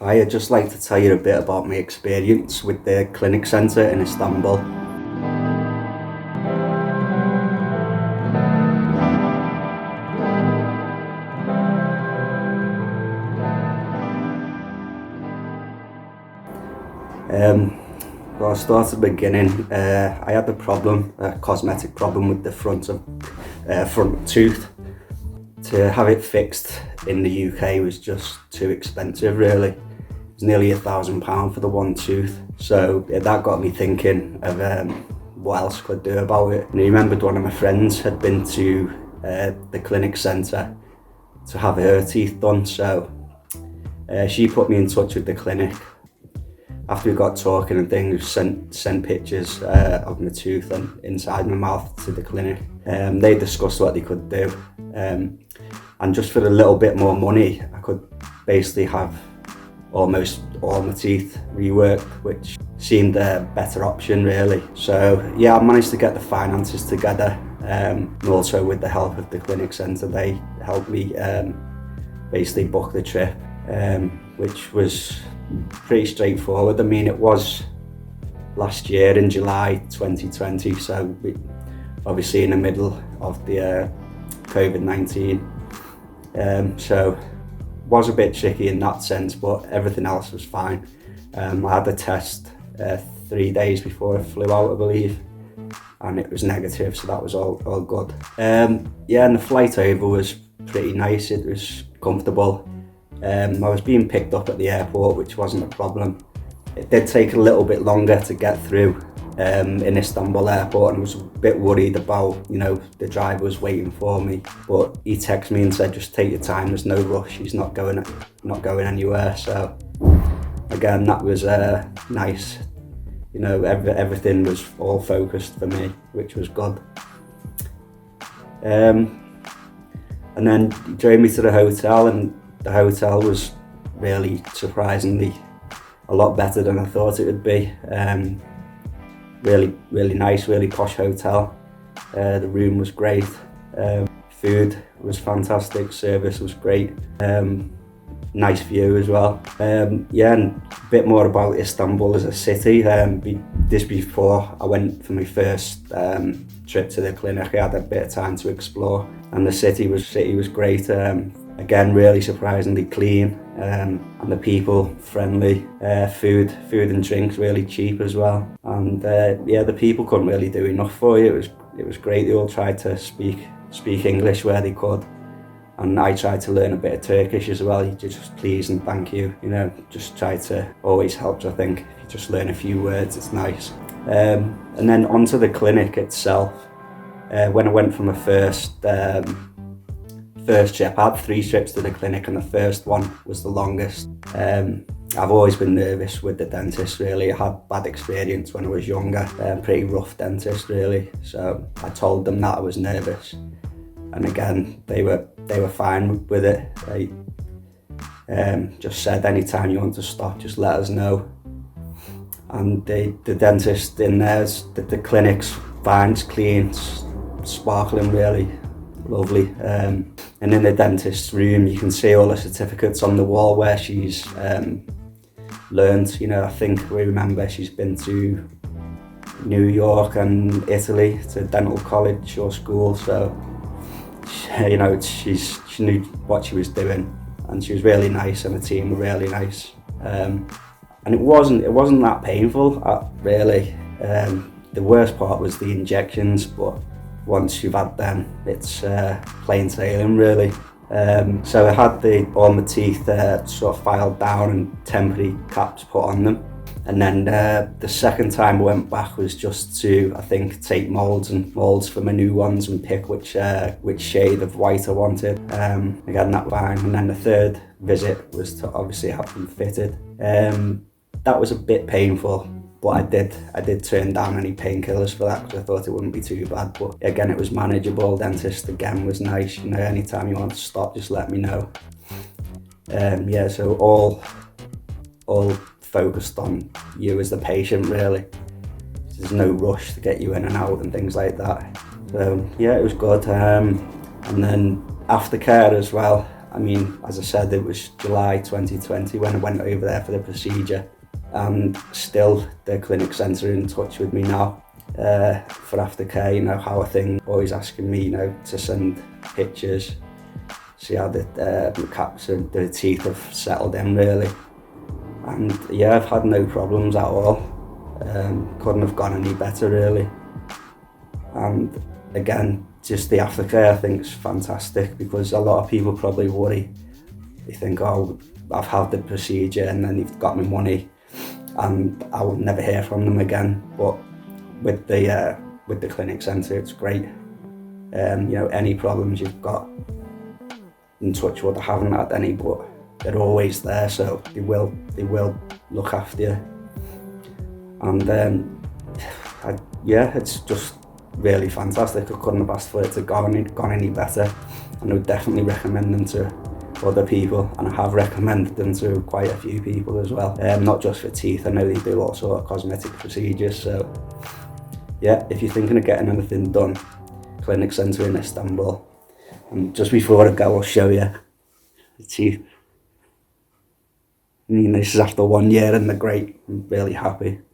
I'd just like to tell you a bit about my experience with the Cliniccenter in Istanbul. Well, I'll start at the beginning. I had a cosmetic problem with the front tooth. To have it fixed in the UK was just too expensive, really. It was nearly £1,000 for the one tooth. So that got me thinking of what else could I do about it. And I remembered one of my friends had been to the Cliniccenter to have her teeth done. So she put me in touch with the clinic. After we got talking and things, sent pictures of my tooth and inside my mouth to the clinic. They discussed what they could do. And just for a little bit more money, I could basically have almost all my teeth reworked, which seemed a better option, really. So yeah, I managed to get the finances together, and also with the help of the Cliniccenter, they helped me basically book the trip, which was pretty straightforward. I mean, it was last year in July 2020, so obviously in the middle of the COVID-19. So was a bit tricky in that sense, but everything else was fine. I had a test 3 days before I flew out, I believe, and it was negative, so that was all good. Yeah, and the flight over was pretty nice. It was comfortable. I was being picked up at the airport, which wasn't a problem. It did take a little bit longer to get through in Istanbul airport, and I was a bit worried about, the driver was waiting for me, but he texted me and said, just take your time, there's no rush, he's not going anywhere. So again, that was nice. Everything was all focused for me, which was good. And then he drove me to the hotel, and the hotel was really surprisingly a lot better than I thought it would be. Really nice, really posh hotel. The room was great. Food was fantastic. Service was great. Nice view as well. Yeah, and a bit more about Istanbul as a city. This before I went for my first trip to the clinic, I had a bit of time to explore, and the city was great. Again, really surprisingly clean, and the people friendly. Food and drinks really cheap as well. And yeah, the people couldn't really do enough for you. It was great. They all tried to speak English where they could, and I tried to learn a bit of Turkish as well. You just please and thank you. Just try to always helps. I think if you just learn a few words, it's nice. And then onto the clinic itself. When I went for my first trip, I had 3 trips to the clinic, and the first one was the longest. I've always been nervous with the dentist, really. I had bad experience when I was younger, pretty rough dentist, really. So I told them that I was nervous, and again, they were fine with it. They just said, anytime you want to stop, just let us know. And the dentist in there, the clinic's fine, it's clean, it's sparkling, really lovely. And in the dentist's room, you can see all the certificates on the wall where she's learned. I think we remember she's been to New York and Italy to dental college or school. So, she knew what she was doing, and she was really nice, and the team were really nice. And it wasn't that painful, really. The worst part was the injections, but once you've had them, it's plain sailing, really. So I had all my teeth sort of filed down and temporary caps put on them. And then the second time I went back was just to, I think, take moulds for my new ones and pick which shade of white I wanted. Again, that was fine. And then the third visit was to obviously have them fitted. That was a bit painful, but I did turn down any painkillers for that because I thought it wouldn't be too bad. But again, it was manageable. Dentist again was nice. Anytime you want to stop, just let me know. Yeah, so all focused on you as the patient, really. There's no rush to get you in and out and things like that. So yeah, it was good. And then aftercare as well. I mean, as I said, it was July 2020 when I went over there for the procedure, and still the Cliniccenter are in touch with me now for aftercare. You know, how are things? Always asking me, you know, to send pictures, see how the caps and the teeth have settled in really. And yeah, I've had no problems at all. Couldn't have gone any better really. And again, just the aftercare I think is fantastic, because a lot of people probably worry. They think, oh, I've had the procedure and then you've got my money and I will never hear from them again. But with the Cliniccenter, it's great. You know, any problems you've got, in touch wood, I haven't had any, but they're always there, so they will look after you. And yeah, it's just really fantastic. I couldn't have asked for it to gone any better, and I would definitely recommend them to other people, and I have recommended them to quite a few people as well. Not just for teeth, I know they do all sort of cosmetic procedures. So yeah, if you're thinking of getting anything done, Cliniccenter in Istanbul. And just before I go, I'll show you the teeth. I mean, this is after 1 year and they're great. I'm really happy.